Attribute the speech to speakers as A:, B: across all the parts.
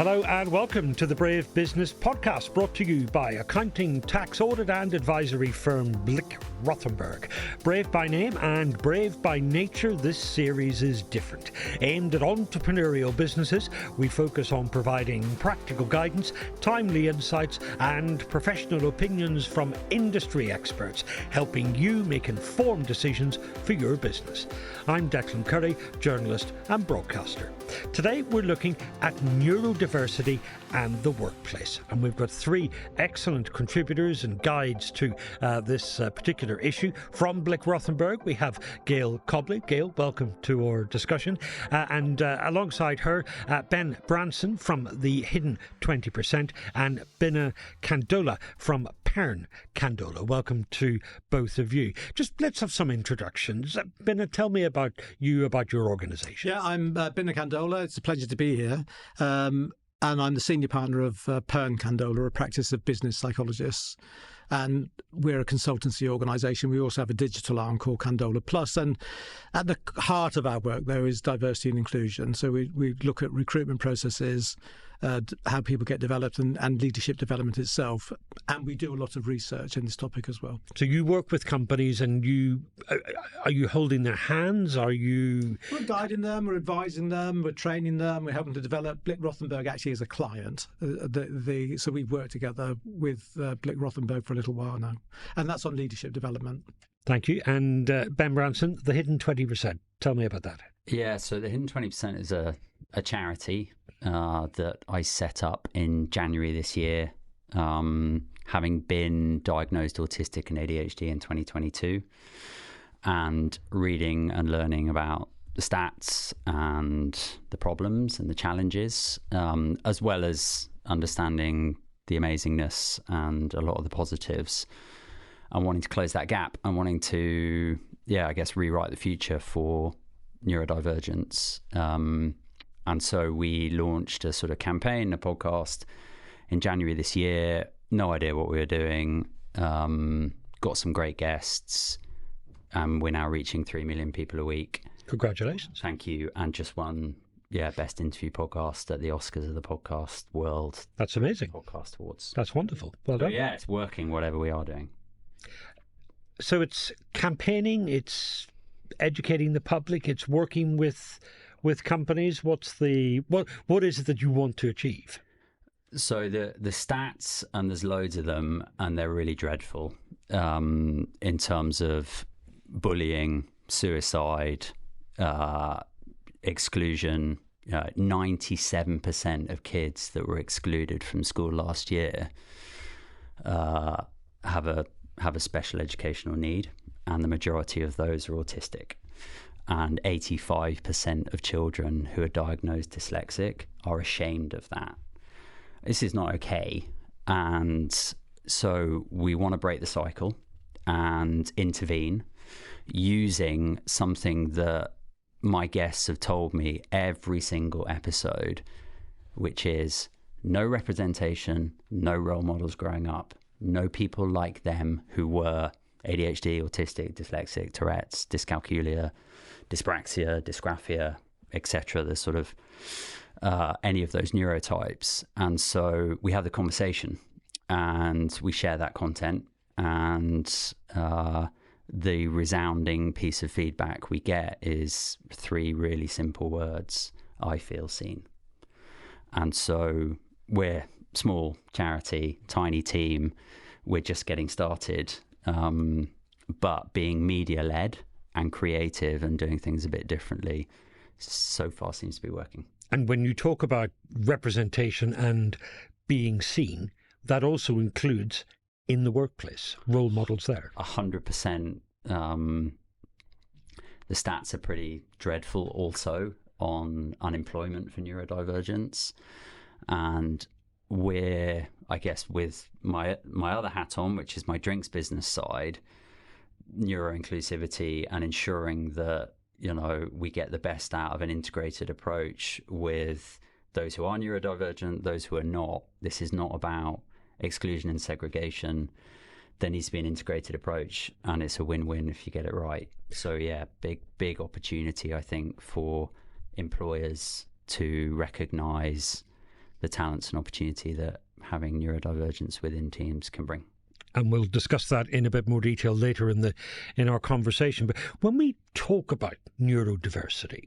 A: Hello and welcome to the Brave Business podcast, brought to you by accounting, tax, audit and advisory firm Blick Rothenberg. Brave by name and brave by nature, this series is different. Aimed at entrepreneurial businesses, we focus on providing practical guidance, timely insights and professional opinions from industry experts, helping you make informed decisions for your business. I'm Declan Curry, journalist and broadcaster. Today we're looking at neurodiversity and the workplace, and we've got three excellent contributors and guides to this particular issue. From Blick Rothenberg we have Gail Cobley. Gail, welcome to our discussion, and alongside her Ben Branson from the Hidden 20% and Binna Kandola from Pearn Kandola. Welcome to both of you. Just let's have some introductions. Binna, tell me about your organisation.
B: Yeah, I'm Binna Kandola. It's a pleasure to be here. And I'm the senior partner of Pearn Kandola, a practice of business psychologists. And we're a consultancy organisation. We also have a digital arm called Kandola Plus. And at the heart of our work, there is diversity and inclusion. So we look at recruitment processes, how people get developed and leadership development itself. And we do a lot of research in this topic as well.
A: So you work with companies and are you holding their hands? We're
B: guiding them, we're advising them, we're training them, we're helping to develop. Blick Rothenberg actually is a client. So we've worked together with Blick Rothenberg for a little while now. And that's on leadership development.
A: Thank you. And Ben Branson, the Hidden 20%. Tell me about that.
C: Yeah, so the Hidden 20% is a charity that I set up in January this year, having been diagnosed autistic and ADHD in 2022, and reading and learning about the stats and the problems and the challenges, as well as understanding the amazingness and a lot of the positives, and wanting to close that gap and wanting to, rewrite the future for neurodivergence. And so we launched a sort of campaign, a podcast in January this year. No idea what we were doing. Got some great guests. And we're now reaching 3 million people a week.
A: Congratulations.
C: Thank you. And just won, Best Interview Podcast at the Oscars of the Podcast World.
A: That's amazing.
C: Podcast Awards.
A: That's wonderful. Well done.
C: Yeah, it's working, whatever we are doing.
A: So it's campaigning, it's educating the public, it's working with companies. What is it that you want to achieve?
C: So the stats, and there's loads of them, and they're really dreadful in terms of bullying, suicide, exclusion. 97% of kids that were excluded from school last year have a special educational need, and the majority of those are autistic. And 85% of children who are diagnosed dyslexic are ashamed of that. This is not okay. And so we want to break the cycle and intervene using something that my guests have told me every single episode, which is no representation, no role models growing up, no people like them who were ADHD, autistic, dyslexic, Tourette's, dyscalculia, dyspraxia, dysgraphia, etc. There's sort of any of those neurotypes. And so we have the conversation and we share that content, and the resounding piece of feedback we get is 3 really simple words: I feel seen. And so we're small charity, tiny team. We're just getting started. But being media-led and creative and doing things a bit differently so far seems to be working.
A: And when you talk about representation and being seen, that also includes in the workplace, role models there.
C: 100%. The stats are pretty dreadful also on unemployment for neurodivergence. And we're, I guess, with my other hat on, which is my drinks business side, neuro-inclusivity and ensuring that, we get the best out of an integrated approach with those who are neurodivergent, those who are not. This is not about exclusion and segregation. There needs to be an integrated approach, and it's a win-win if you get it right. So yeah, big opportunity, I think, for employers to recognise the talents and opportunity that having neurodivergence within teams can bring.
A: And we'll discuss that in a bit more detail later in our conversation. But when we talk about neurodiversity,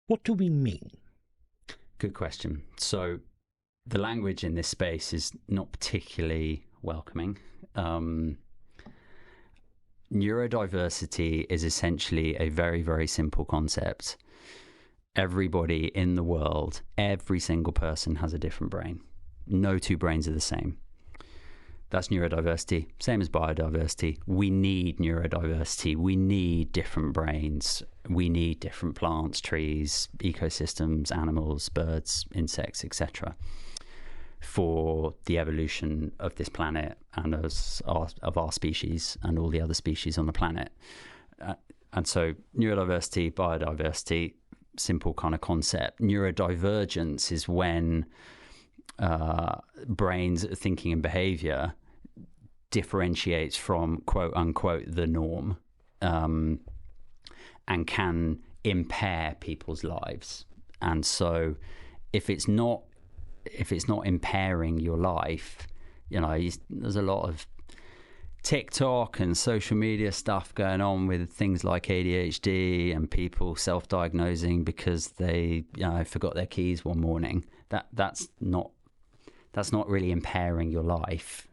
A: what do we mean?
C: Good question. So the language in this space is not particularly welcoming. Neurodiversity is essentially a very, very simple concept. Everybody in the world, every single person has a different brain. No two brains are the same. That's neurodiversity, same as biodiversity. We need neurodiversity. We need different brains. We need different plants, trees, ecosystems, animals, birds, insects, etc. for the evolution of this planet and of our species and all the other species on the planet. And so neurodiversity, biodiversity, simple kind of concept. Neurodivergence is when brains thinking and behavior differentiates from quote unquote the norm, and can impair people's lives. And so if it's not impairing your life, there's a lot of TikTok and social media stuff going on with things like ADHD and people self-diagnosing because they forgot their keys one morning. That's not really impairing your life.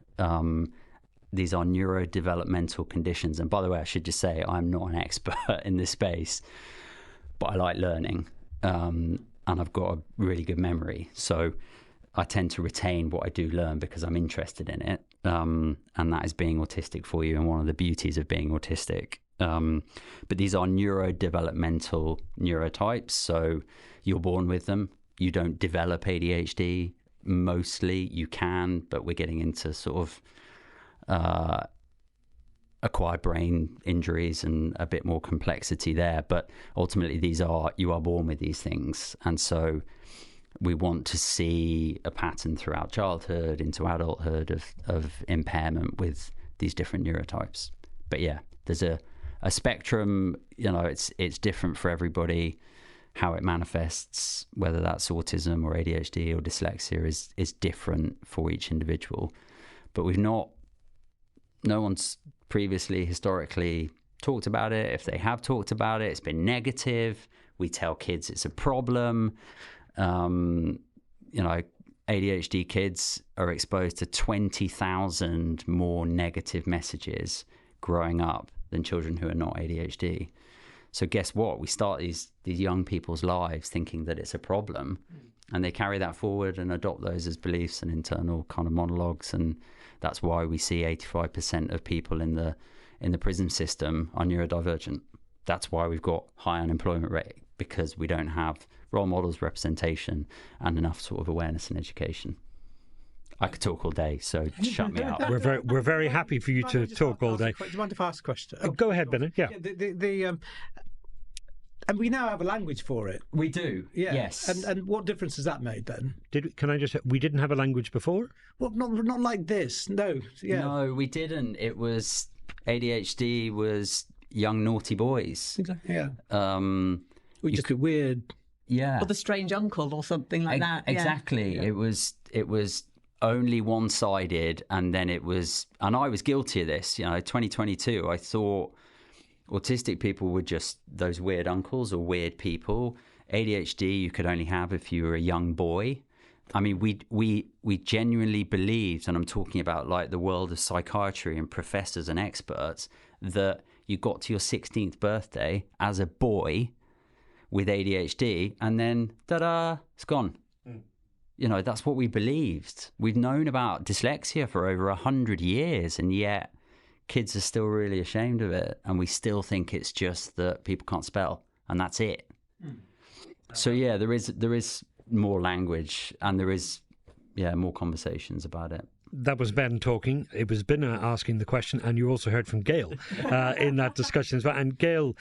C: These are neurodevelopmental conditions. And by the way, I should just say I'm not an expert in this space, but I like learning, and I've got a really good memory. So I tend to retain what I do learn because I'm interested in it. And that is being autistic for you, and one of the beauties of being autistic. But these are neurodevelopmental neurotypes. So you're born with them. You don't develop ADHD. Mostly you can, but we're getting into sort of acquired brain injuries and a bit more complexity there. But ultimately you are born with these things. And so we want to see a pattern throughout childhood into adulthood of impairment with these different neurotypes. But yeah, there's a spectrum, it's different for everybody. How it manifests, whether that's autism or ADHD or dyslexia, is different for each individual. But no one's previously, historically, talked about it. If they have talked about it, it's been negative. We tell kids it's a problem. ADHD kids are exposed to 20,000 more negative messages growing up than children who are not ADHD. So guess what? We start these young people's lives thinking that it's a problem, and they carry that forward and adopt those as beliefs and internal kind of monologues. And that's why we see 85% of people in the prison system are neurodivergent. That's why we've got high unemployment rate, because we don't have role models, representation, and enough sort of awareness and education. I could talk all day, so shut me up.
A: We're very happy for you to talk all day.
B: Do you mind if I ask a question?
A: Go ahead, Binna. Yeah.
B: And we now have a language for it.
C: We do.
B: Yeah.
C: Yes.
B: And what difference has that made then?
A: Can I just say, we didn't have a language before?
B: Well, not like this. No. Yeah.
C: No, we didn't. It was ADHD was young naughty boys.
B: Exactly. Yeah.
C: We
B: just a weird.
C: Yeah.
D: Or the strange uncle or something like that.
C: Exactly.
D: Yeah.
C: It was only one-sided, and then it was, and I was guilty of this. 2022, I thought autistic people were just those weird uncles or weird people. ADHD you could only have if you were a young boy. I mean, we genuinely believed, and I'm talking about like the world of psychiatry and professors and experts, that you got to your 16th birthday as a boy with ADHD, and then ta-da, it's gone. That's what we believed. We've known about dyslexia for over 100 years, and yet kids are still really ashamed of it, and we still think it's just that people can't spell, and that's it. So yeah, there is more language, and there is more conversations about it.
A: That was Ben talking. It was Binna asking the question, and you also heard from Gail in that discussion as well. And Gail,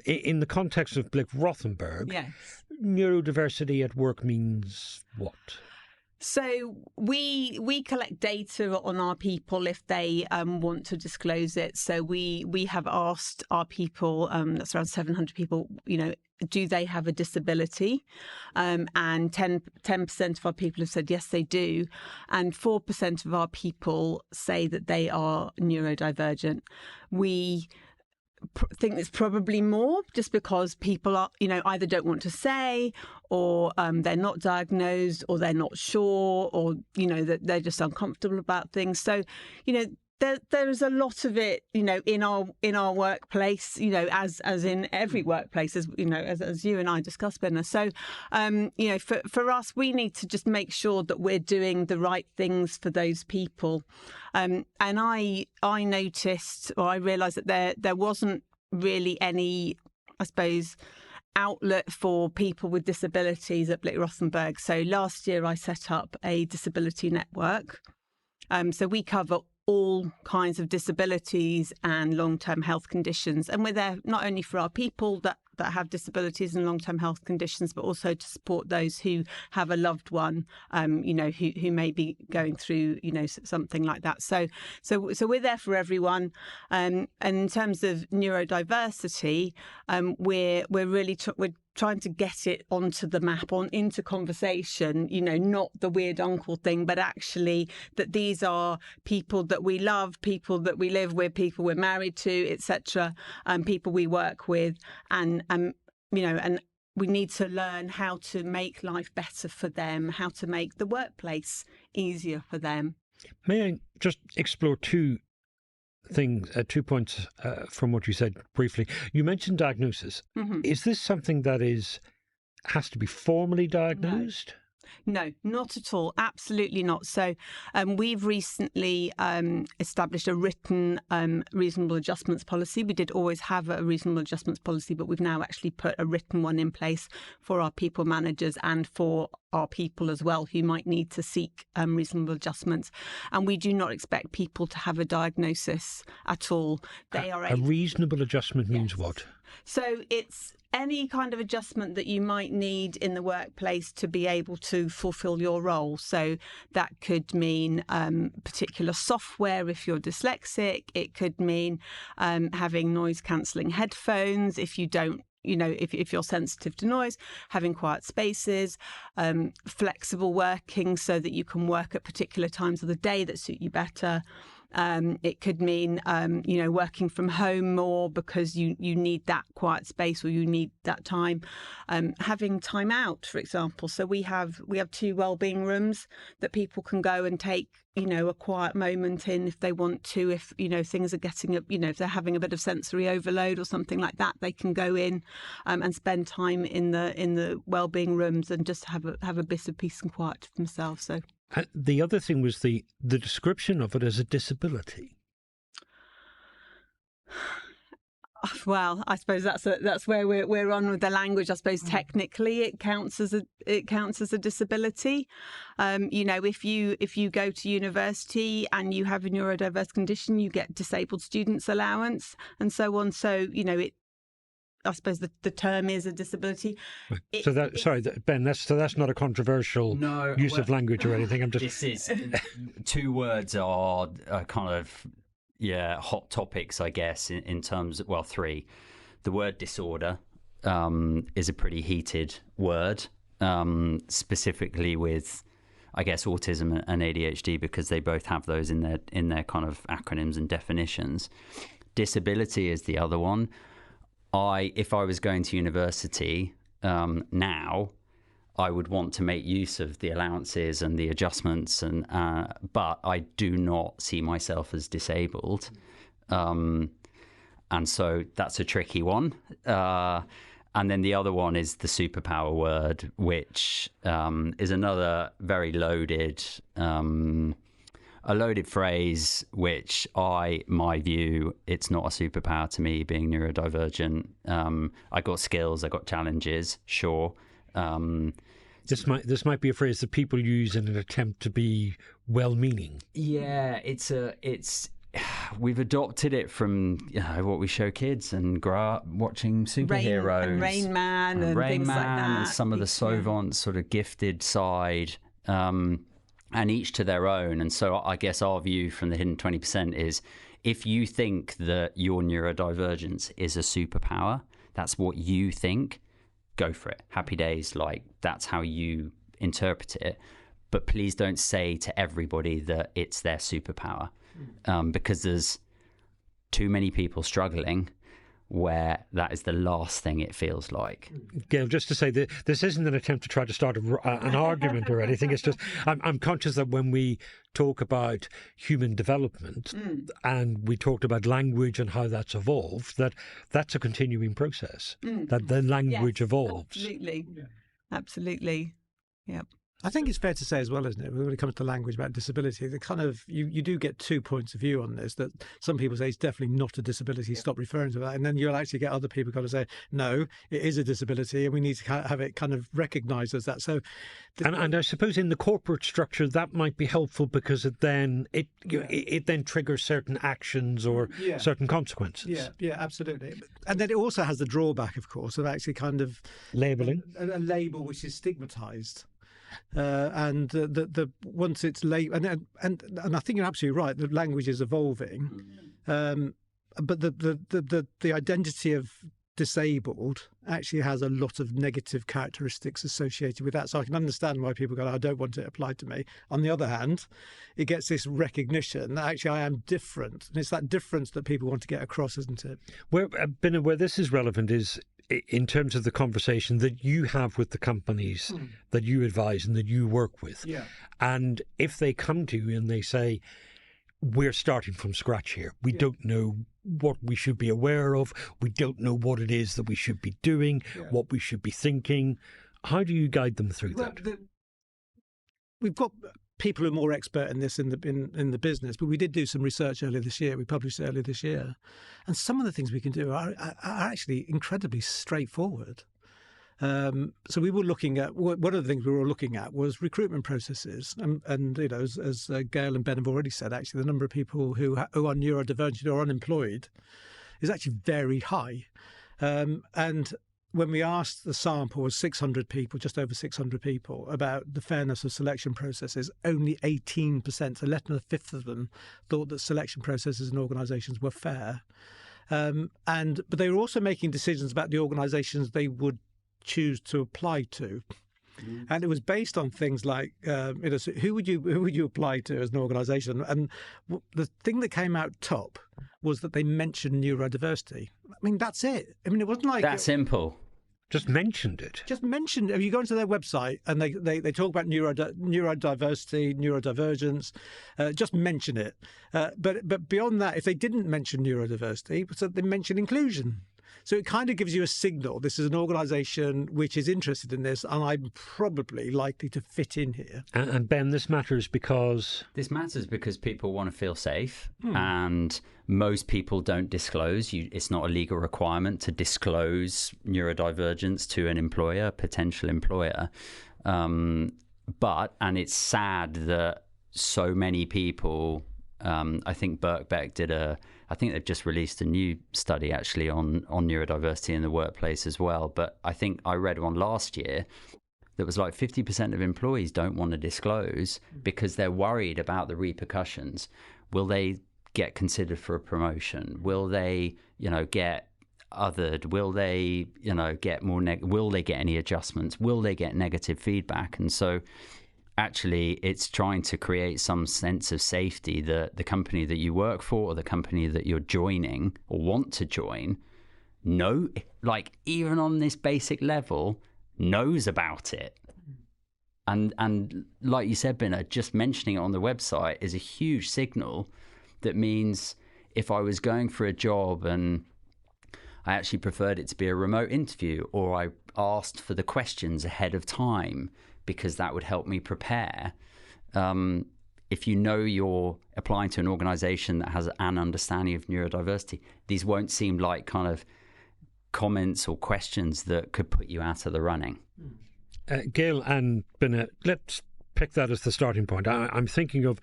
A: in the context of Blick Rothenberg,
D: Yes.
A: neurodiversity at work means what?
D: So we collect data on our people if they want to disclose it. So we have asked our people, that's around 700 people, do they have a disability? And 10% of our people have said yes, they do, and 4% of our people say that they are neurodivergent. We think there's probably more, just because people are, either don't want to say, or they're not diagnosed, or they're not sure, or that they're just uncomfortable about things. So, there is a lot of it, in our workplace, as in every workplace, as you and I discussed, Binna. So, for us, we need to just make sure that we're doing the right things for those people. And I noticed, or I realised that there wasn't really any, I suppose, outlet for people with disabilities at Blick Rothenberg. So last year I set up a disability network. So we cover all kinds of disabilities and long-term health conditions. And we're there not only for our people that have disabilities and long-term health conditions, but also to support those who have a loved one, who may be going through, something like that. So we're there for everyone. And in terms of neurodiversity, we're really we're trying to get it onto the map, into conversation, not the weird uncle thing, but actually that these are people that we love, people that we live with, people we're married to, etc., people we work with, and we need to learn how to make life better for them, how to make the workplace easier for them.
A: May I just explore two points from what you said briefly? You mentioned diagnosis. Mm-hmm. Is this something that has to be formally diagnosed?
D: No, not at all. Absolutely not. So we've recently established a written reasonable adjustments policy. We did always have a reasonable adjustments policy, but we've now actually put a written one in place for our people managers and for our people as well who might need to seek reasonable adjustments. And we do not expect people to have a diagnosis at all. They are
A: a reasonable adjustment means what?
D: So it's any kind of adjustment that you might need in the workplace to be able to fulfill your role. So that could mean particular software if you're dyslexic. It could mean having noise cancelling headphones if you don't, if you're sensitive to noise, having quiet spaces, flexible working so that you can work at particular times of the day that suit you better. It could mean, working from home more because you need that quiet space or you need that time. Having time out, for example. So we have 2 wellbeing rooms that people can go and take, a quiet moment in if they want to. If things are getting if they're having a bit of sensory overload or something like that, they can go in and spend time in the wellbeing rooms and just have a bit of peace and quiet to themselves. So.
A: The other thing was the description of it as a disability.
D: Well, I suppose that's where we're on with the language. I suppose technically it counts as a disability. If you go to university and you have a neurodiverse condition, you get disabled students allowance and so on. So I suppose the term is a disability.
A: Right. Ben, that's not a controversial use of language or anything.
C: This is 2 words are kind of hot topics, I guess, in terms of 3. The word disorder is a pretty heated word, specifically with, I guess, autism and ADHD, because they both have those in their kind of acronyms and definitions. Disability is the other one. If I was going to university now, I would want to make use of the allowances and the adjustments, but I do not see myself as disabled, and so that's a tricky one. And then the other one is the superpower word, which is another very loaded phrase, which my view, it's not a superpower to me being neurodivergent. I got skills, I got challenges, sure.
A: This might be a phrase that people use in an attempt to be well-meaning.
C: Yeah, we've adopted it from what we show kids and grow up watching superheroes,
D: Rain Man and things like that,
C: and some of the savant sort of gifted side. and each to their own. And so I guess our view from the hidden 20% is, if you think that your neurodivergence is a superpower, that's what you think, go for it. Happy days, like that's how you interpret it. But please don't say to everybody that it's their superpower, because there's too many people struggling where that is the last thing it feels like.
A: Gail, just to say that this isn't an attempt to try to start an argument or anything. It's just I'm conscious that when we talk about human development and we talked about language and how that's evolved, that's a continuing process, that the language evolves.
D: Absolutely. Absolutely. Yep.
B: I think it's fair to say as well, isn't it, when it comes to language about disability, the kind of you do get 2 points of view on this. That some people say it's definitely not a disability, stop referring to that, and then you'll actually get other people kind of say, no, it is a disability, and we need to have it kind of recognised as that. So,
A: and I suppose in the corporate structure that might be helpful, because it then triggers certain actions or certain consequences.
B: Yeah, absolutely. And then it also has the drawback, of course, of actually kind of
A: labelling
B: a label which is stigmatised. And the once it's late, and I think you're absolutely right. The language is evolving, but the identity of disabled actually has a lot of negative characteristics associated with that. So I can understand why people go, I don't want it applied to me. On the other hand, it gets this recognition that actually I am different, and it's that difference that people want to get across, isn't it?
A: Where this is relevant is in terms of the conversation that you have with the companies that you advise and that you work with.
B: Yeah.
A: And if they come to you and they say, we're starting from scratch here, we don't know what we should be aware of, we don't know what it is that we should be doing, what we should be thinking, how do you guide them through that?
B: We've got people who are more expert in this in the business, but we did do some research earlier this year. We published it earlier this year, and some of the things we can do are actually incredibly straightforward. So we were looking at, one of the things we were looking at was recruitment processes, and you know, as Gail and Ben have already said, actually the number of people who are neurodivergent or unemployed is actually very high, and when we asked the sample of 600 people, just over 600 people, about the fairness of selection processes, only 18%, so less than a fifth of them, thought that selection processes in organisations were fair. But they were also making decisions about the organisations they would choose to apply to. And it was based on things like, so who would you apply to as an organisation? And the thing that came out top was that they mentioned neurodiversity. I mean, that's it. I mean, it wasn't like
C: that simple.
A: Just mentioned it.
B: Just mentioned. If you go into their website and they talk about neurodiversity, neurodivergence, just mention it. But beyond that, if they didn't mention neurodiversity, so they mention inclusion. So it kind of gives you a signal. This is an organisation which is interested in this, and I'm probably likely to fit in here.
A: And Ben, this matters because...
C: This matters because people want to feel safe, and most people don't disclose. It's not a legal requirement to disclose neurodivergence to an employer, potential employer. And it's sad that so many people... I think Birkbeck I think they've just released a new study actually on neurodiversity in the workplace as well. But I think I read one last year that was like 50% of employees don't want to disclose because they're worried about the repercussions. Will they get considered for a promotion? Will they, get othered? Will they, get more? Will they get any adjustments? Will they get negative feedback? And so, actually, it's trying to create some sense of safety that the company that you work for or the company that you're joining or want to join even on this basic level, knows about it. And like you said, Binna, just mentioning it on the website is a huge signal that means if I was going for a job and I actually preferred it to be a remote interview, or I asked for the questions ahead of time, because that would help me prepare. If you know you're applying to an organisation that has an understanding of neurodiversity, these won't seem like kind of comments or questions that could put you out of the running.
A: Gail and Binna, let's pick that as the starting point. I'm thinking of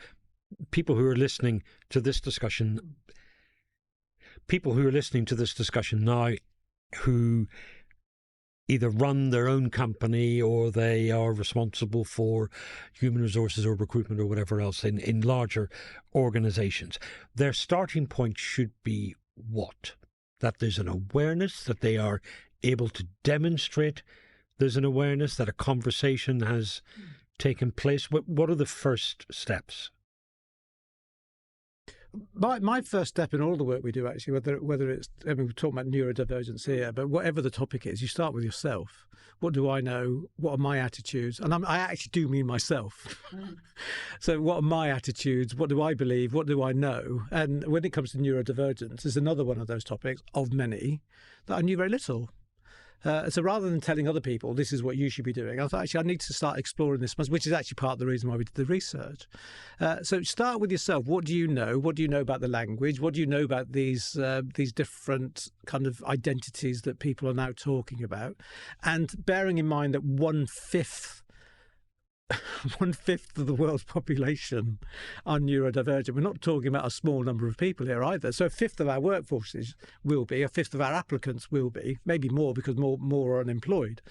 A: people who are listening to this discussion, now who either run their own company or they are responsible for human resources or recruitment or whatever else in larger organizations. Their starting point should be what? That there's an awareness, that they are able to demonstrate there's an awareness, that a conversation has taken place. What are the first steps?
B: My first step in all the work we do, actually, whether it's, I mean, we're talking about neurodivergence here, but whatever the topic is, you start with yourself. What do I know? What are my attitudes? And I actually do mean myself. So what are my attitudes? What do I believe? What do I know? And when it comes to neurodivergence, there's another one of those topics of many that I knew very little. So rather than telling other people this is what you should be doing, I thought actually I need to start exploring this, which is actually part of the reason why we did the research. So start with yourself. What do you know? What do you know about the language? What do you know about these different kind of identities that people are now talking about? And bearing in mind that one fifth of the world's population are neurodivergent. We're not talking about a small number of people here either. So a fifth of our workforces will be, a fifth of our applicants will be, maybe more because more are unemployed.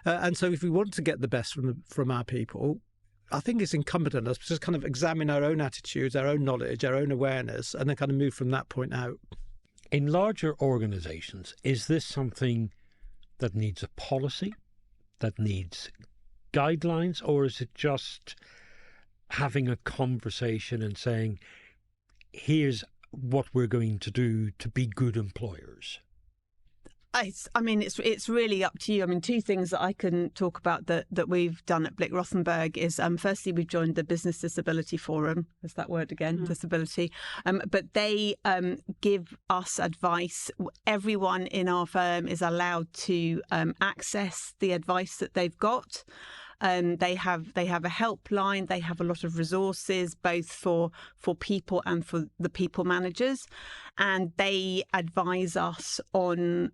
B: And so if we want to get the best from our people, I think it's incumbent on us to just kind of examine our own attitudes, our own knowledge, our own awareness, and then kind of move from that point out.
A: In larger organizations, is this something that needs a policy, that needs guidelines, or is it just having a conversation and saying, here's what we're going to do to be good employers?
D: It's really up to you. I mean, two things that I can talk about that we've done at Blick Rothenberg is, firstly, we've joined the Business Disability Forum. There's that word again, disability. But they give us advice. Everyone in our firm is allowed to access the advice that they've got. They have a helpline. They have a lot of resources, both for people and for the people managers, and they advise us on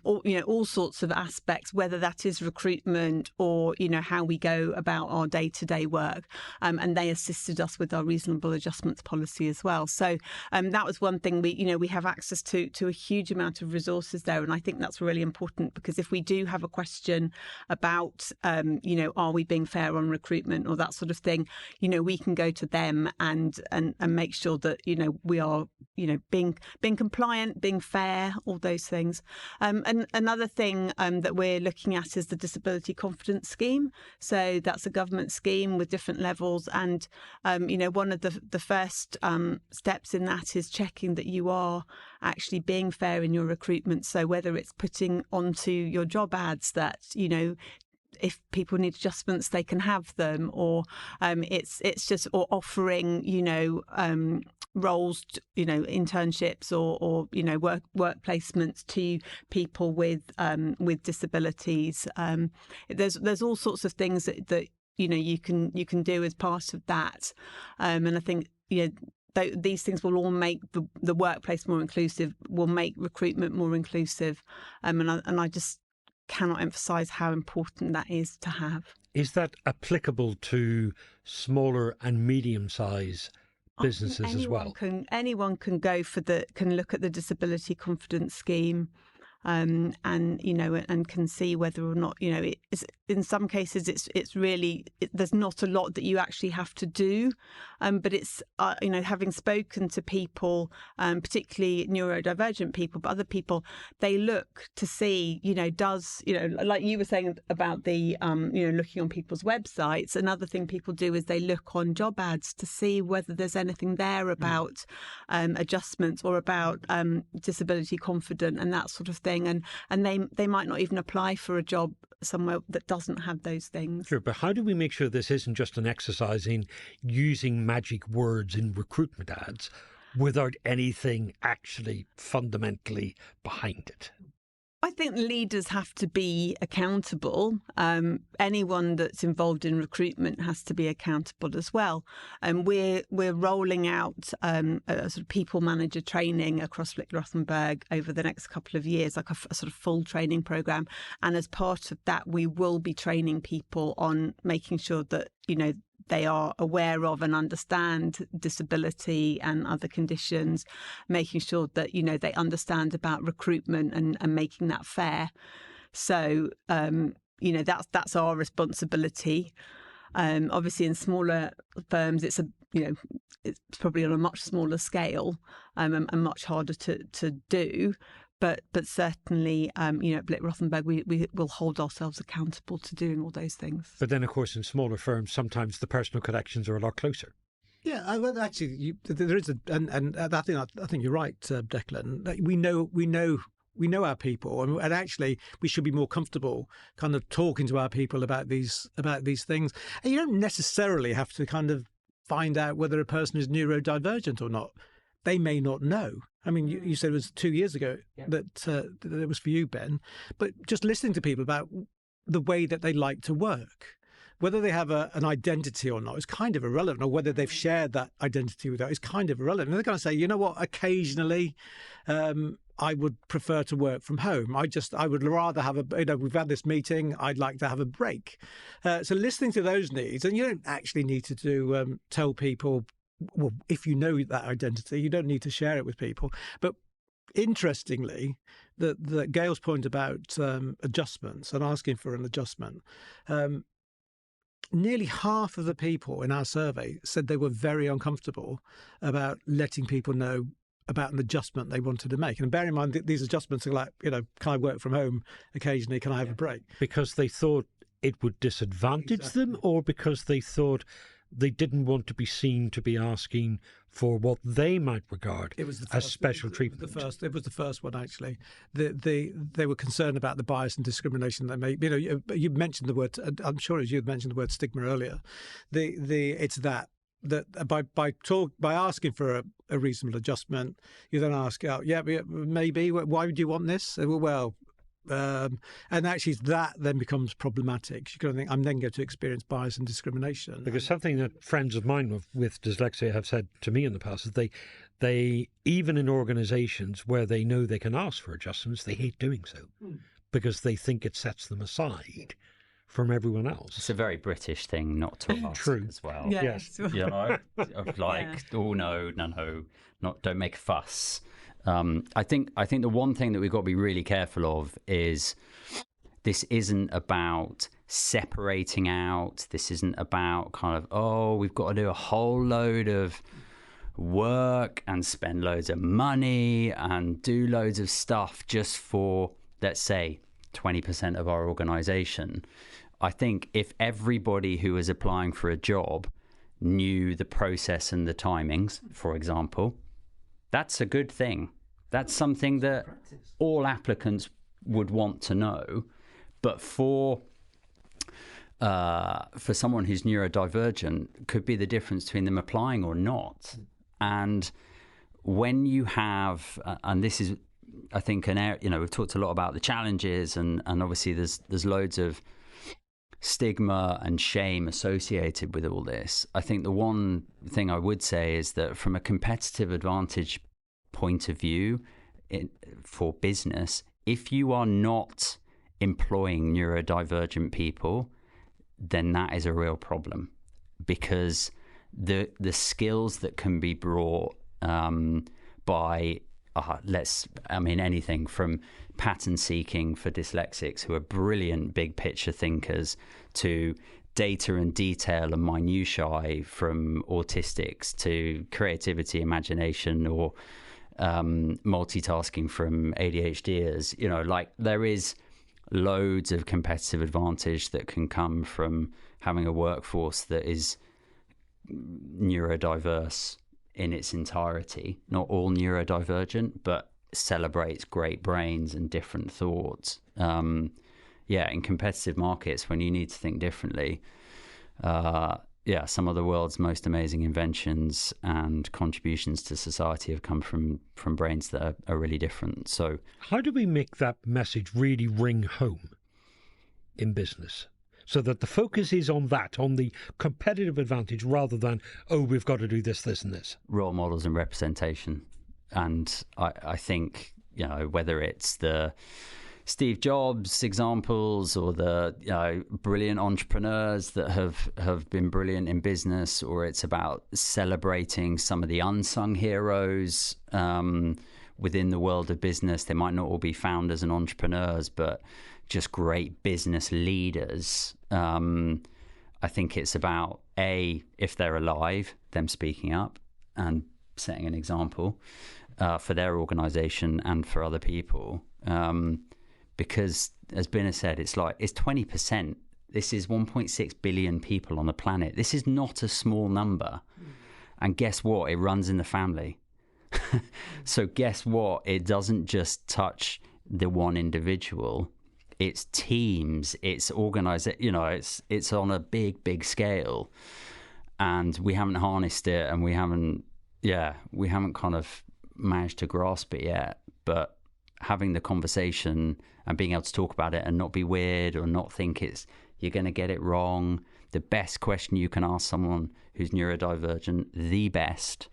D: all sorts of aspects, whether that is recruitment or how we go about our day-to-day work. And they assisted us with our reasonable adjustments policy as well. So that was one thing we have access to a huge amount of resources there, and I think that's really important, because if we do have a question about are we being fair on recruitment or that sort of thing, we can go to them and make sure that we are being compliant, being fair, all those things. And another thing that we're looking at is the Disability Confidence Scheme. So that's a government scheme with different levels. And, one of the first steps in that is checking that you are actually being fair in your recruitment. So whether it's putting onto your job ads that, if people need adjustments, they can have them, or it's just, or offering, roles, internships or work placements to people with disabilities. There's all sorts of things that you can do as part of that, and I think these things will all make the workplace more inclusive, will make recruitment more inclusive, and I just cannot emphasize how important that is to have.
A: Is that applicable to smaller and medium-sized businesses as well?
D: Anyone can look at the Disability Confidence Scheme, and can see whether or not it's, in some cases it's really there's not a lot that you actually have to do, but it's having spoken to people, particularly neurodivergent people, but other people, they look to see does like you were saying about the looking on people's websites. Another thing people do is they look on job ads to see whether there's anything there about adjustments or about disability confident and that sort of thing. And they might not even apply for a job somewhere that doesn't have those things.
A: Sure, but how do we make sure this isn't just an exercise in using magic words in recruitment ads without anything actually fundamentally behind it?
D: I think leaders have to be accountable. Anyone that's involved in recruitment has to be accountable as well. And we're rolling out a sort of people manager training across Blick Rothenberg over the next couple of years, like a sort of full training program. And as part of that, we will be training people on making sure that they are aware of and understand disability and other conditions, making sure that, they understand about recruitment and making that fair. So, that's our responsibility. Obviously, in smaller firms, it's probably on a much smaller scale and much harder to do. But certainly, at Blick Rothenberg, we will hold ourselves accountable to doing all those things.
A: But then, of course, in smaller firms, sometimes the personal connections are a lot closer.
B: Yeah, well, actually, there is and I think you're right, Declan. We know our people, and actually, we should be more comfortable kind of talking to our people about these things. And you don't necessarily have to kind of find out whether a person is neurodivergent or not. They may not know. I mean, you said it was 2 years ago that it was for you, Ben. But just listening to people about the way that they like to work, whether they have an identity or not, is kind of irrelevant, or whether they've shared that identity with that is kind of irrelevant. And they're going to say, you know what, occasionally I would prefer to work from home. I would rather have we've had this meeting, I'd like to have a break. So listening to those needs, and you don't actually need to tell people, well, if you know that identity, you don't need to share it with people. But interestingly, the Gail's point about adjustments and asking for an adjustment, nearly half of the people in our survey said they were very uncomfortable about letting people know about an adjustment they wanted to make. And bear in mind that these adjustments are like, can I work from home occasionally? Can I have a break?
A: Because they thought it would disadvantage them, or because they thought they didn't want to be seen to be asking for what they might regard as special treatment.
B: It was the first one, actually. They were concerned about the bias and discrimination they made. You mentioned the word. I'm sure as you had mentioned the word stigma earlier. It's that by asking for a reasonable adjustment, you then ask, maybe. Why would you want this? Well. And actually that then becomes problematic. You're going to think, I'm then going to experience bias and discrimination.
A: Because something that friends of mine with dyslexia have said to me in the past is they even in organisations where they know they can ask for adjustments, they hate doing so because they think it sets them aside from everyone else.
C: It's a very British thing not to ask as well.
D: Yes.
C: Don't make a fuss. I think the one thing that we've got to be really careful of is this isn't about separating out. This isn't about kind of, we've got to do a whole load of work and spend loads of money and do loads of stuff just for, let's say, 20% of our organisation. I think if everybody who is applying for a job knew the process and the timings, for example, that's a good thing. That's something that all applicants would want to know. But for someone who's neurodivergent, could be the difference between them applying or not. And when you have, and this is, I think, an area, we've talked a lot about the challenges, and obviously there's loads of stigma and shame associated with all this. I think the one thing I would say is that from a competitive advantage point of view for business, if you are not employing neurodivergent people, then that is a real problem, because the skills that can be brought by anything from pattern seeking for dyslexics who are brilliant big picture thinkers to data and detail and minutiae from autistics to creativity, imagination, or multitasking from ADHDers. There is loads of competitive advantage that can come from having a workforce that is neurodiverse in its entirety. Not all neurodivergent, but celebrates great brains and different thoughts. In competitive markets, when you need to think differently, some of the world's most amazing inventions and contributions to society have come from brains that are really different. So
A: how do we make that message really ring home in business, so that the focus is on that, on the competitive advantage, rather than, we've got to do this, this and this? Role
C: models and representation. And I think, whether it's the Steve Jobs examples or the brilliant entrepreneurs that have been brilliant in business, or it's about celebrating some of the unsung heroes within the world of business. They might not all be founders and entrepreneurs, but just great business leaders. I think it's about, if they're alive, them speaking up and setting an example for their organization and for other people. Because, as Binna said, it's 20%. This is 1.6 billion people on the planet. This is not a small number. And guess what? It runs in the family. So guess what? It doesn't just touch the one individual. It's teams. It's organized. It's on a big scale, and we haven't harnessed it, and we haven't kind of managed to grasp it yet. But having the conversation and being able to talk about it and not be weird or not think you're going to get it wrong. The best question you can ask someone who's neurodivergent, the best,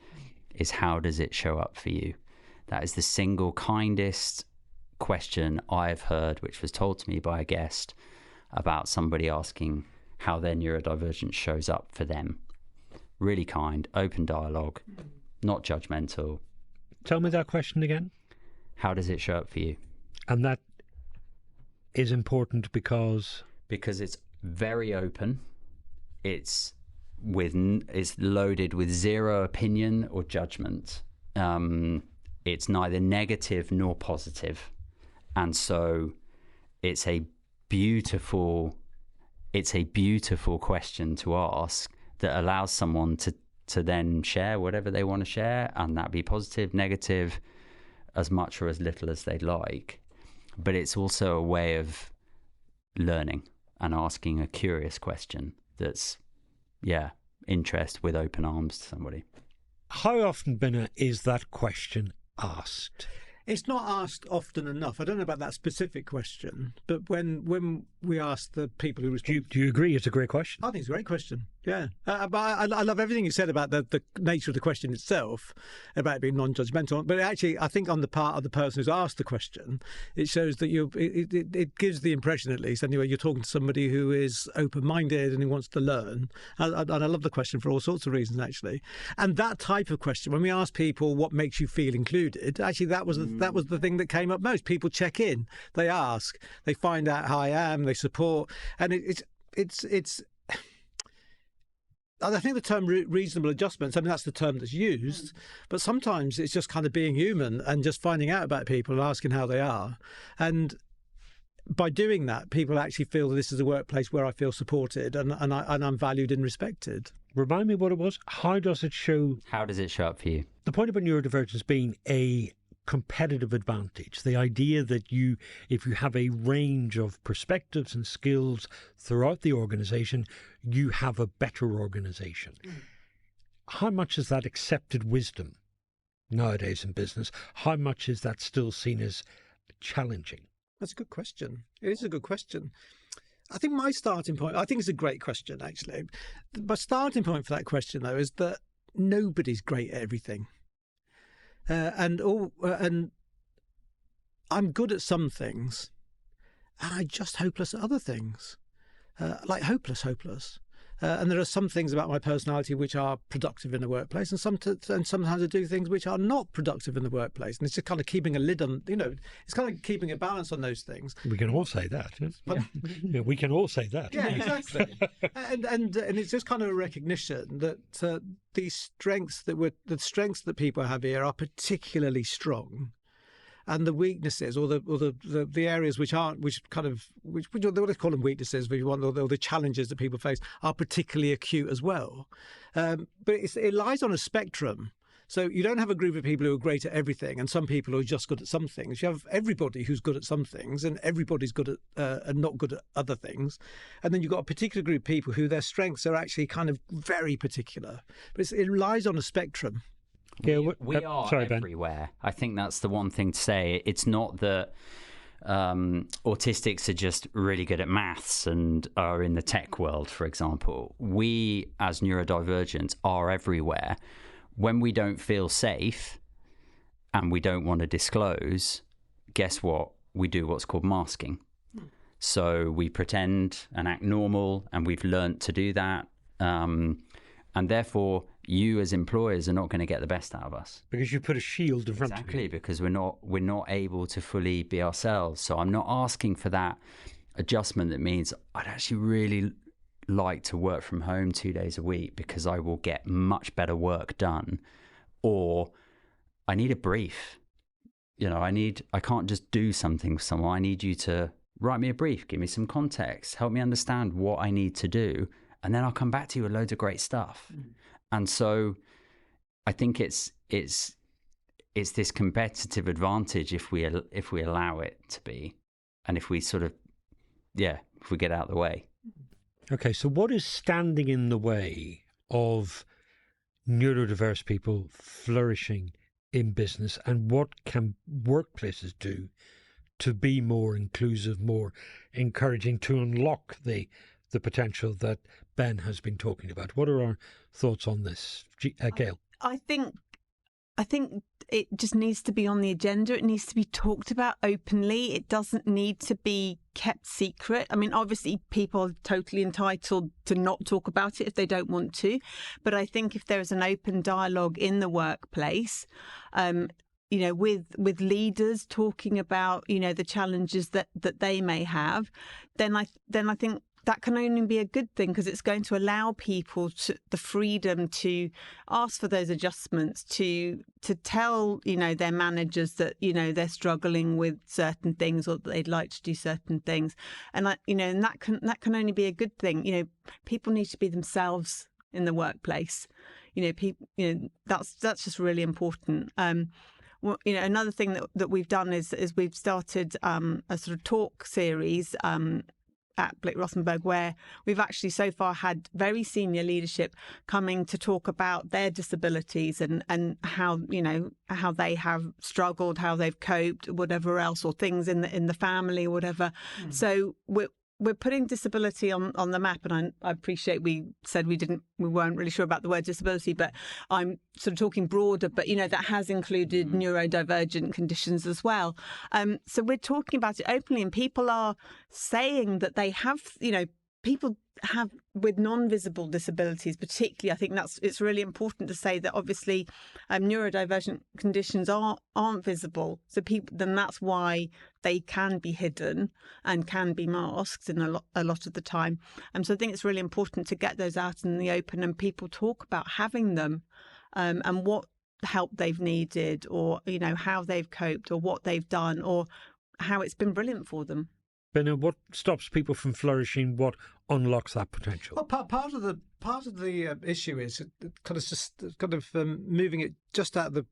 C: is how does it show up for you? That is the single kindest question I've heard, which was told to me by a guest, about somebody asking how their neurodivergence shows up for them. Really kind, open dialogue, not judgmental.
A: Tell me that question again.
C: How does it show up for you?
A: And that is important because
C: it's very open. It's loaded with zero opinion or judgment. It's neither negative nor positive, and so it's a beautiful question to ask that allows someone to then share whatever they want to share, and that be positive, negative, as much or as little as they'd like. But it's also a way of learning and asking a curious question that's, interest with open arms to somebody.
A: How often, Binna, is that question asked?
B: It's not asked often enough. I don't know about that specific question, but when we ask the people who respond...
A: Do you agree it's a great question?
B: I think it's a great question, yeah. But I love everything you said about the nature of the question itself, about it being non-judgmental. But actually, I think on the part of the person who's asked the question, it shows that it gives the impression, at least, anyway, you're talking to somebody who is open-minded and who wants to learn. And I love the question for all sorts of reasons, actually. And that type of question, when we ask people what makes you feel included, actually that was the thing that came up most. People check in, they ask, they find out how I am, they support, and it's. I think the term reasonable adjustments, I mean, that's the term that's used, but sometimes it's just kind of being human and just finding out about people and asking how they are. And by doing that, people actually feel that this is a workplace where I feel supported and I'm valued and respected. Remind me what it was. How does it show
C: up for you?
A: The point about neurodivergence being a competitive advantage, the idea that if you have a range of perspectives and skills throughout the organisation, you have a better organisation. How much is that accepted wisdom nowadays in business? How much is that still seen as challenging?
B: That's a good question. It is a good question. I think my starting point, I think it's a great question, actually. My starting point for that question, though, is that nobody's great at everything. And I'm good at some things, and I'm just hopeless at other things, like hopeless. And there are some things about my personality which are productive in the workplace, and sometimes I do things which are not productive in the workplace. And it's just kind of keeping a lid on, it's kind of keeping a balance on those things.
A: We can all say that. Yes? Yeah, we can all say that.
B: Yeah, exactly. and it's just kind of a recognition that the strengths that people have here are particularly strong. And the weaknesses, or the areas which let's call them weaknesses, if you want, or the challenges that people face, are particularly acute as well. But it lies on a spectrum. So you don't have a group of people who are great at everything, and some people who are just good at some things. You have everybody who's good at some things, and everybody's good at and not good at other things. And then you've got a particular group of people who their strengths are actually kind of very particular. But it lies on a spectrum.
C: Yeah, we are everywhere. I think that's the one thing to say. It's not that autistics are just really good at maths and are in the tech world, for example. We, as neurodivergents, are everywhere. When we don't feel safe and we don't want to disclose, guess what? We do what's called masking. So we pretend and act normal, and we've learnt to do that. And therefore, you as employers are not going to get the best out of us.
A: Because you put a shield in front of you.
C: Exactly, because we're not able to fully be ourselves. So I'm not asking for that adjustment that means I'd actually really like to work from home 2 days a week because I will get much better work done. Or I need a brief. I can't just do something for someone. I need you to write me a brief, give me some context, help me understand what I need to do, and then I'll come back to you with loads of great stuff. And so I think it's this competitive advantage if we allow it to be, and if we sort of, if we get out of the way.
A: Okay, so what is standing in the way of neurodiverse people flourishing in business, and what can workplaces do to be more inclusive, more encouraging, to unlock the potential that Ben has been talking about? What are our thoughts on this, Gail?
D: I think it just needs to be on the agenda. It needs to be talked about openly. It doesn't need to be kept secret. I mean, obviously, people are totally entitled to not talk about it if they don't want to. But I think if there is an open dialogue in the workplace, with leaders talking about, the challenges that they may have, then I think that can only be a good thing, because it's going to allow people the freedom to ask for those adjustments, to tell, their managers that, they're struggling with certain things, or that they'd like to do certain things. And that can only be a good thing. People need to be themselves in the workplace. That's just really important. Another thing that we've done is we've started a sort of talk series at Blick Rothenberg, where we've actually so far had very senior leadership coming to talk about their disabilities and how they have struggled, how they've coped, whatever else, or things in the family or whatever. So we're putting disability on the map, and I appreciate we said we weren't really sure about the word disability, but I'm sort of talking broader, but that has included neurodivergent conditions as well. So we're talking about it openly, and people are saying that they have, people have with non-visible disabilities particularly. I think it's really important to say that obviously neurodivergent conditions aren't visible, so then that's why they can be hidden and can be masked in a lot of the time. So I think it's really important to get those out in the open, and people talk about having them, and what help they've needed, or how they've coped, or what they've done, or how it's been brilliant for them.
A: Binna, what stops people from flourishing? What unlocks that potential?
B: Well, part of the issue is moving it just out of the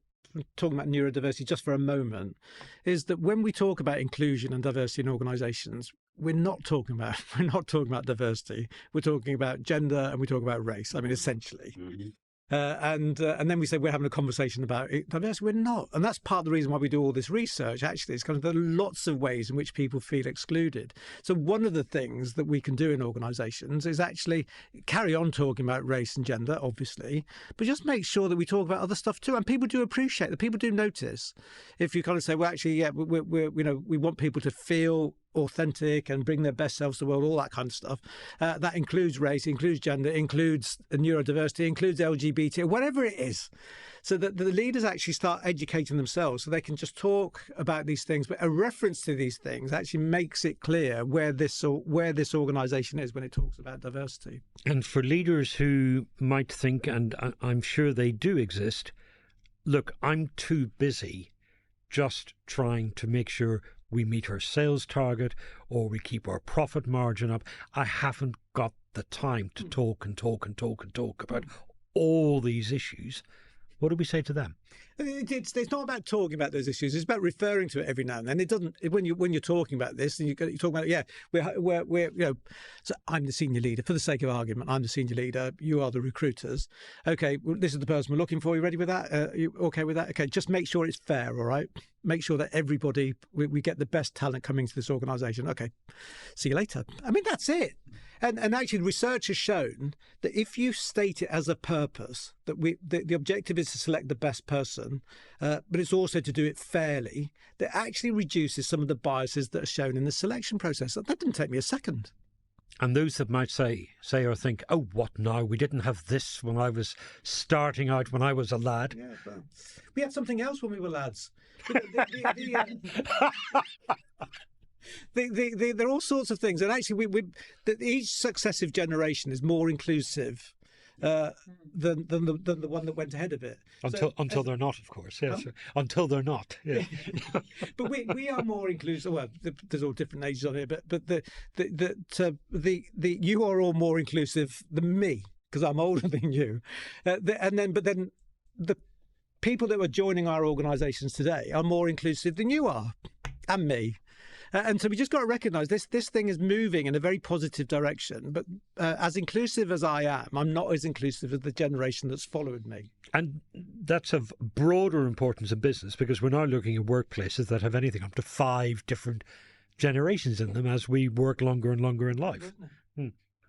B: talking about neurodiversity just for a moment, is that when we talk about inclusion and diversity in organisations, we're not talking about diversity. We're talking about gender, and we talk about race. I mean, essentially. Mm-hmm. And then we say we're having a conversation about it. We're not. And that's part of the reason why we do all this research. Actually, it's there are lots of ways in which people feel excluded. So one of the things that we can do in organisations is actually carry on talking about race and gender, obviously, but just make sure that we talk about other stuff too. And people do appreciate that. People do notice if you kind of say, well, actually, yeah, we want people to feel authentic and bring their best selves to the world, all that kind of stuff. That includes race, includes gender, includes neurodiversity, includes LGBT, whatever it is. So that the leaders actually start educating themselves, so they can just talk about these things, but a reference to these things actually makes it clear where this organisation is when it talks about diversity.
A: And for leaders who might think, and I'm sure they do exist, look, I'm too busy just trying to make sure we meet our sales target or we keep our profit margin up. I haven't got the time to talk about all these issues. What do we say to them?
B: It's not about talking about those issues. It's about referring to it every now and then. It doesn't when you're talking about this, and you're talking about it, we're So I'm the senior leader. For the sake of argument, I'm the senior leader. You are the recruiters. Okay, well, this is the person we're looking for. You ready with that? You okay with that? Okay, just make sure it's fair. All right. Make sure that everybody we get the best talent coming to this organisation. Okay, see you later. I mean, that's it. And actually, research has shown that if you state it as a purpose, that the objective is to select the best person, but it's also to do it fairly, that actually reduces some of the biases that are shown in the selection process. That didn't take me a second.
A: And those that might say or think, oh, what now? We didn't have this when I was starting out, when I was a lad.
B: Yeah, well, we had something else when we were lads. There are all sorts of things, and actually, each successive generation is more inclusive than the one that went ahead of it.
A: Until they're not, of course. Yes, until they're not. Yeah.
B: But we are more inclusive. Well, there's all different ages on here, but you are all more inclusive than me because I'm older than you, but then the people that were joining our organisations today are more inclusive than you are, and me. And so we just got to recognise this thing is moving in a very positive direction. But as inclusive as I am, I'm not as inclusive as the generation that's followed me.
A: And that's of broader importance in business, because we're now looking at workplaces that have anything up to 5 different generations in them as we work longer and longer in life.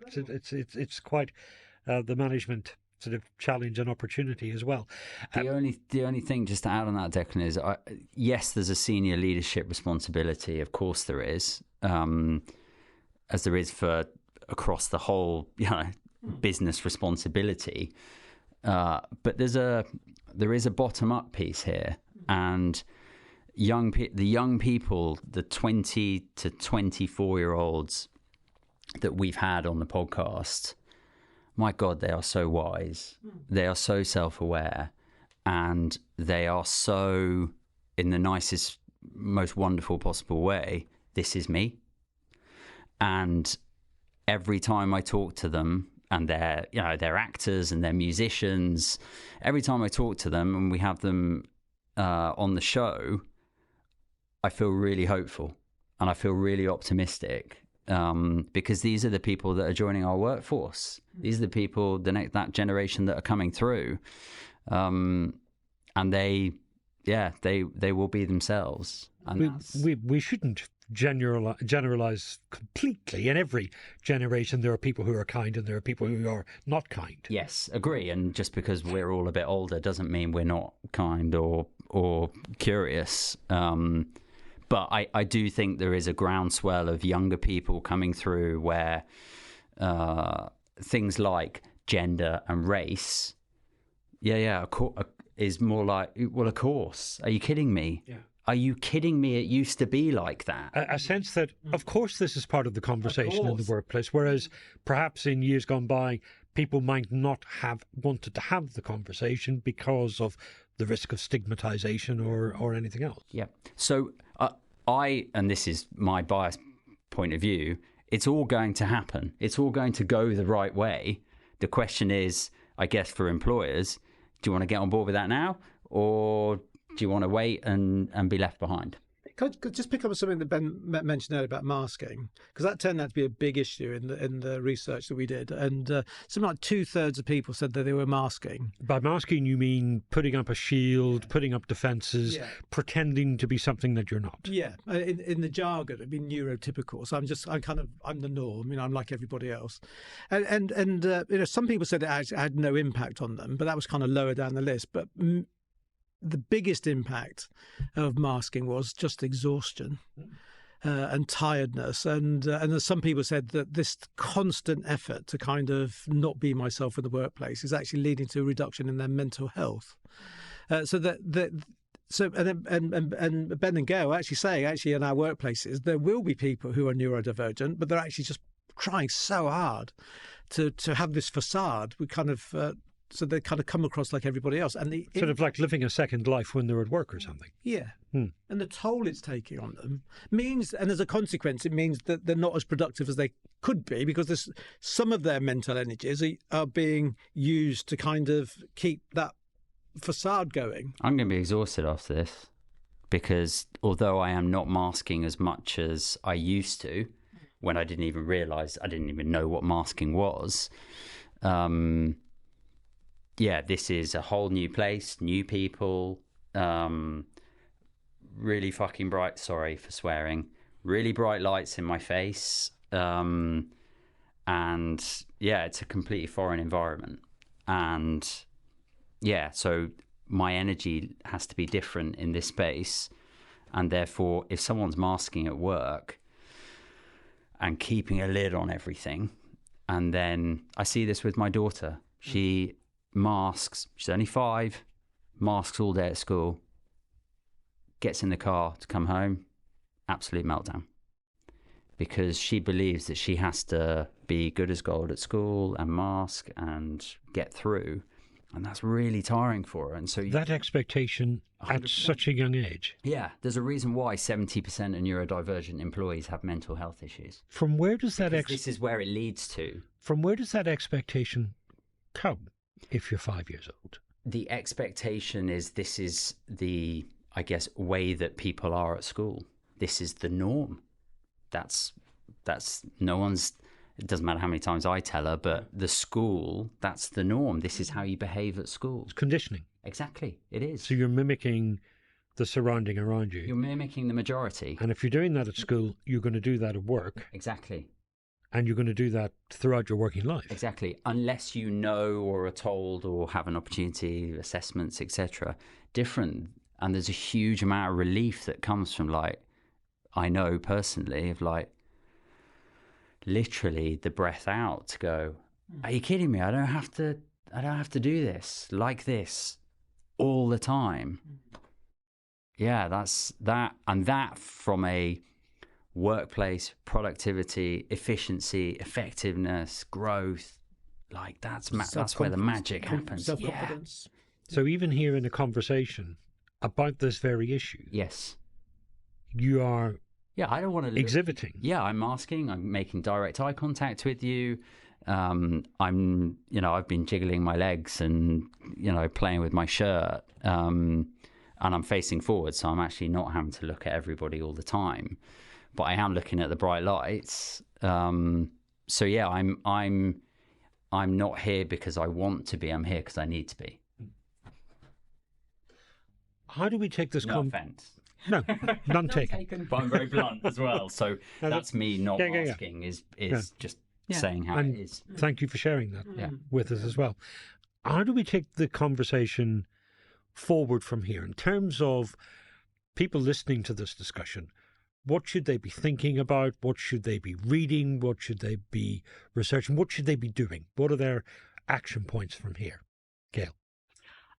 A: So it's quite the management sort of challenge and opportunity as well.
C: The only thing just to add on that, Declan, is yes, there's a senior leadership responsibility. Of course there is, as there is for across the whole business responsibility. But there is a bottom up piece here, and the young people, the 20 to 24-year-olds that we've had on the podcast. My God, they are so wise. They are so self-aware, and they are so, in the nicest, most wonderful possible way, this is me. And every time I talk to them, and they're actors and they're musicians, every time I talk to them and we have them on the show, I feel really hopeful and I feel really optimistic. Because these are the people that are joining our workforce. These are the people, that generation that are coming through, and they will be themselves. And
A: we shouldn't generalize completely. In every generation, there are people who are kind and there are people who are not kind.
C: Yes, agree. And just because we're all a bit older doesn't mean we're not kind or curious. But I do think there is a groundswell of younger people coming through where things like gender and race, is more like, well, of course. Are you kidding me? Yeah. Are you kidding me? It used to be like that.
A: A sense that, of course, this is part of the conversation in the workplace, whereas perhaps in years gone by, people might not have wanted to have the conversation because of the risk of stigmatization or anything else.
C: Yeah. So and this is my biased point of view, it's all going to happen. It's all going to go the right way. The question is, I guess, for employers, do you want to get on board with that now, or do you want to wait and be left behind?
B: Could I just pick up on something that Ben mentioned earlier about masking? Because that turned out to be a big issue in the research that we did. And something like 2/3 of people said that they were masking.
A: By masking, you mean putting up a shield, putting up defences, pretending to be something that you're not.
B: Yeah. In the jargon, it'd be neurotypical. So I'm the norm. I'm like everybody else. And some people said it had no impact on them, but that was kind of lower down the list. But the biggest impact of masking was just exhaustion and tiredness. And as some people said, that this constant effort to kind of not be myself in the workplace is actually leading to a reduction in their mental health. And Ben and Gail actually say, in our workplaces, there will be people who are neurodivergent, but they're actually just trying so hard to have this facade. So they kind of come across like everybody else. And
A: sort of like living a second life when they're at work or something.
B: Yeah. And the toll it's taking on them means, and as a consequence, it means that they're not as productive as they could be, because some of their mental energies are being used to kind of keep that facade going.
C: I'm going to be exhausted after this, because although I am not masking as much as I used to, when I didn't even know what masking was, this is a whole new place, new people, really fucking bright, sorry for swearing, really bright lights in my face. And it's a completely foreign environment. And so my energy has to be different in this space. And therefore, if someone's masking at work, and keeping a lid on everything. And then I see this with my daughter. She masks, she's only 5, masks all day at school, gets in the car to come home, absolute meltdown. Because she believes that she has to be good as gold at school and mask and get through. And that's really tiring for her. And so
A: that expectation 100%. At such a young age.
C: Yeah, there's a reason why 70% of neurodivergent employees have mental health issues.
A: From where does that
C: this is where it leads to.
A: From where does that expectation come if you're 5 years old?
C: The expectation is this is the, I guess, way that people are at school. This is the norm. That's no one's. It doesn't matter how many times I tell her, but the school, that's the norm. This is how you behave at school.
A: It's conditioning.
C: Exactly, it is.
A: So you're mimicking the surrounding around you.
C: You're mimicking the majority.
A: And if you're doing that at school, you're going to do that at work.
C: Exactly.
A: And you're going to do that throughout your working life.
C: Exactly. Unless you know or are told or have an opportunity, assessments, etc. Different. And there's a huge amount of relief that comes from, like, I know personally of, like, literally the breath out to go, are you kidding me? I don't have to do this like this all the time. Yeah, that's that. And that from a workplace, productivity, efficiency, effectiveness, growth, like that's where the magic happens.
B: Self-confidence.
A: Yeah. So even here in a conversation about this very issue.
C: Yes.
A: You are
C: I don't want to
A: exhibiting.
C: Yeah, I'm masking. I'm making direct eye contact with you. I've been jiggling my legs and, playing with my shirt. And I'm facing forward, so I'm actually not having to look at everybody all the time. But I am looking at the bright lights. I'm not here because I want to be. I'm here because I need to be.
A: How do we take this?
C: No offense.
A: No, none taken.
C: But I'm very blunt as well. So that's me not asking. Is just saying how it is.
A: Thank you for sharing that with us as well. How do we take the conversation forward from here in terms of people listening to this discussion? What should they be thinking about? What should they be reading? What should they be researching? What should they be doing? What are their action points from here? Gail?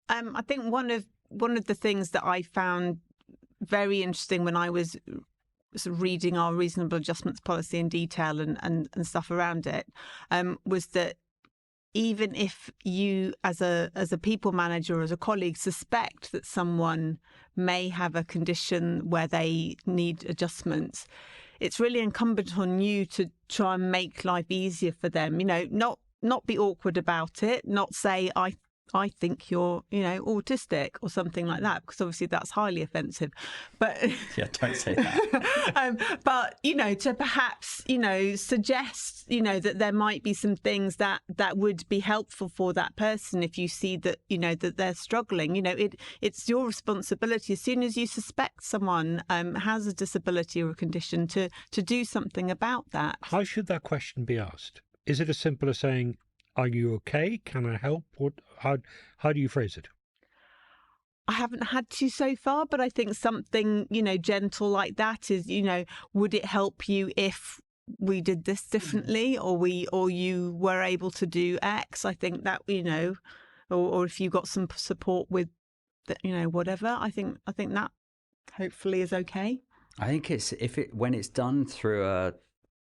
D: I think one of the things that I found very interesting when I was sort of reading our reasonable adjustments policy in detail and stuff around it was that even if you as a people manager or as a colleague suspect that someone may have a condition where they need adjustments, it's really incumbent on you to try and make life easier for them. Not be awkward about it, not say I think you're, autistic or something like that, because obviously that's highly offensive. But
C: don't say that.
D: But to perhaps suggest that there might be some things that would be helpful for that person if you see that that they're struggling. It's your responsibility as soon as you suspect someone has a disability or a condition to do something about that.
A: How should that question be asked? Is it as simple as saying, "Are you okay? Can I help?" How do you phrase it?
D: I haven't had to so far, but I think something, gentle like that is, would it help you if we did this differently or you were able to do X? I think that, or if you got some support with, whatever, I think that hopefully is okay.
C: I think when it's done through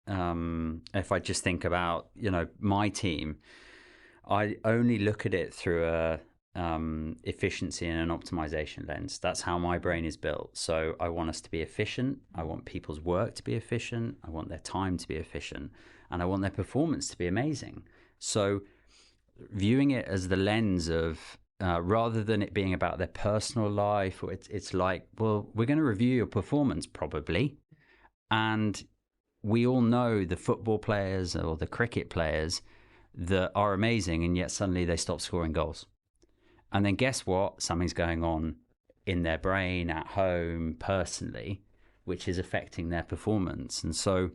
C: if I just think about, my team, I only look at it through a efficiency and an optimization lens. That's how my brain is built. So I want us to be efficient. I want people's work to be efficient. I want their time to be efficient. And I want their performance to be amazing. So viewing it as the lens of, rather than it being about their personal life, or it's like, well, we're going to review your performance probably. And we all know the football players or the cricket players that are amazing, and yet suddenly they stop scoring goals. And then guess what? Something's going on in their brain, at home, personally, which is affecting their performance. And so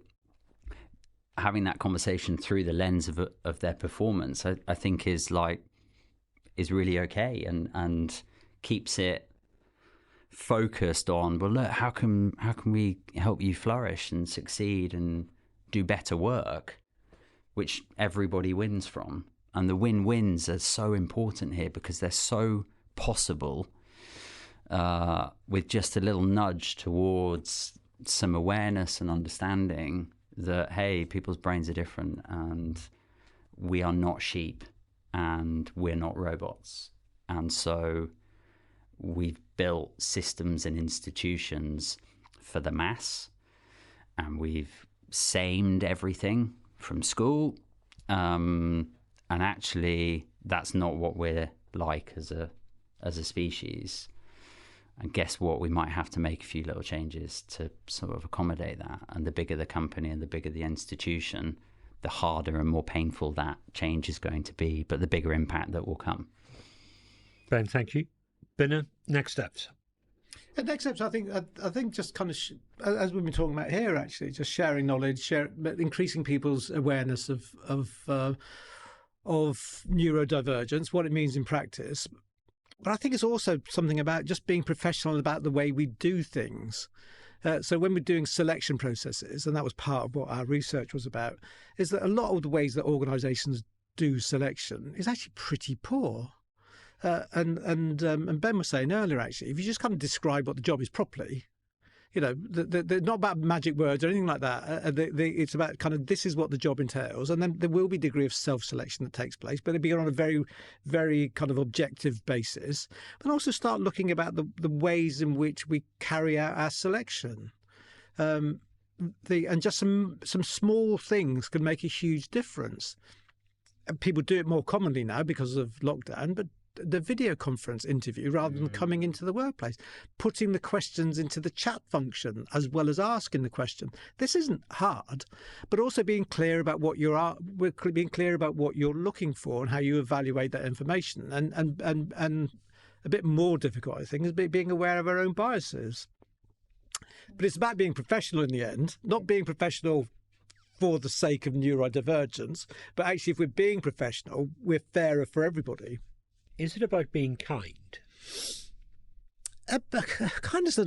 C: having that conversation through the lens of their performance, I think is really okay and keeps it focused on, well, look, how can we help you flourish and succeed and do better work, which everybody wins from. And the win-wins are so important here because they're so possible with just a little nudge towards some awareness and understanding that, hey, people's brains are different and we are not sheep and we're not robots. And so we've built systems and institutions for the mass, and we've samed everything from school. And actually, that's not what we're like as a species. And guess what? We might have to make a few little changes to sort of accommodate that. And the bigger the company and the bigger the institution, the harder and more painful that change is going to be, but the bigger impact that will come.
A: Ben, thank you. Binna, next steps.
B: Next steps, I think just kind of, as we've been talking about here, actually, just sharing knowledge, increasing people's awareness of neurodivergence, what it means in practice. But I think it's also something about just being professional about the way we do things. So when we're doing selection processes, and that was part of what our research was about, is that a lot of the ways that organisations do selection is actually pretty poor. And Ben was saying earlier, actually, if you just kind of describe what the job is properly, you know, they're not about magic words or anything like that. It's about kind of this is what the job entails, and then there will be a degree of self-selection that takes place, but it'll be on a very, very kind of objective basis. But also start looking about the ways in which we carry out our selection. And just some small things can make a huge difference. And people do it more commonly now because of lockdown, but the video conference interview rather than coming into the workplace, putting the questions into the chat function as well as asking the question. This isn't hard, but also being clear about what being clear about what you're looking for and how you evaluate that information. And a bit more difficult, I think, is being aware of our own biases. But it's about being professional in the end, not being professional for the sake of neurodivergence, but actually if we're being professional, we're fairer for everybody.
A: Is it about being kind?
B: Kindness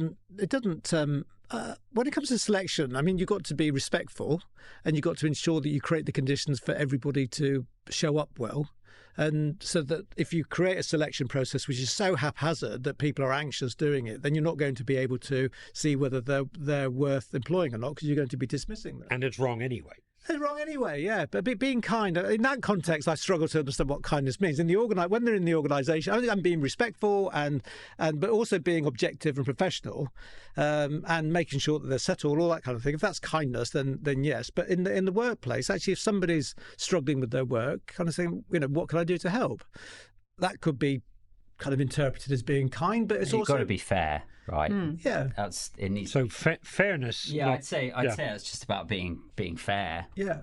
B: doesn't. When it comes to selection, I mean, you've got to be respectful, and you've got to ensure that you create the conditions for everybody to show up well, and so that if you create a selection process which is so haphazard that people are anxious doing it, then you're not going to be able to see whether they're worth employing or not, because you're going to be dismissing them.
A: And it's wrong anyway.
B: It's wrong anyway, yeah. But being kind, in that context, I struggle to understand what kindness means. When they're in the organisation, I think I'm being respectful but also being objective and professional, and making sure that they're settled, all that kind of thing. If that's kindness, then yes. But in the workplace, actually, if somebody's struggling with their work, kind of saying, you know, what can I do to help? That could be kind of interpreted as being kind, but it's also
C: got to be fair, right?
B: Yeah,
A: it needs so fairness.
C: Yeah, I'd say it's just about being fair.
B: Yeah,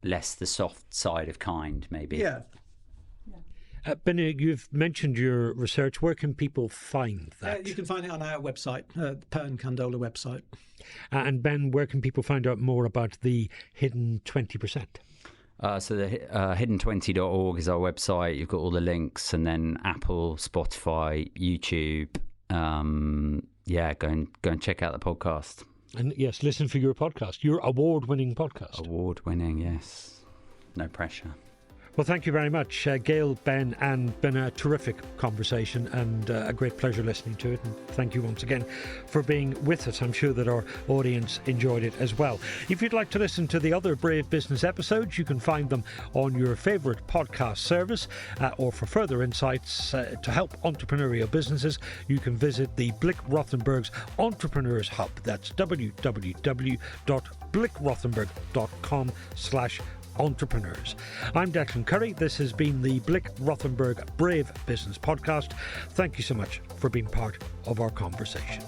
C: less the soft side of kind, maybe.
B: Yeah.
A: Binna, you've mentioned your research. Where can people find that?
B: You can find it on our website, the Pearn Kandola website.
A: And Ben, where can people find out more about the hidden 20%?
C: So the hidden20.org is our website. You've got all the links, and then Apple, Spotify, YouTube. Go and check out the podcast.
A: And yes, listen for your podcast, your award-winning podcast.
C: Award-winning, yes. No pressure.
A: Well, thank you very much, Gail, Ben and Binna. Terrific conversation and a great pleasure listening to it. And thank you once again for being with us. I'm sure that our audience enjoyed it as well. If you'd like to listen to the other Brave Business episodes, you can find them on your favourite podcast service, or for further insights to help entrepreneurial businesses, you can visit the Blick Rothenberg's Entrepreneurs Hub. That's www.blickrothenberg.com/entrepreneurs. I'm Declan Curry. This has been the Blick Rothenberg Brave Business Podcast. Thank you so much for being part of our conversation.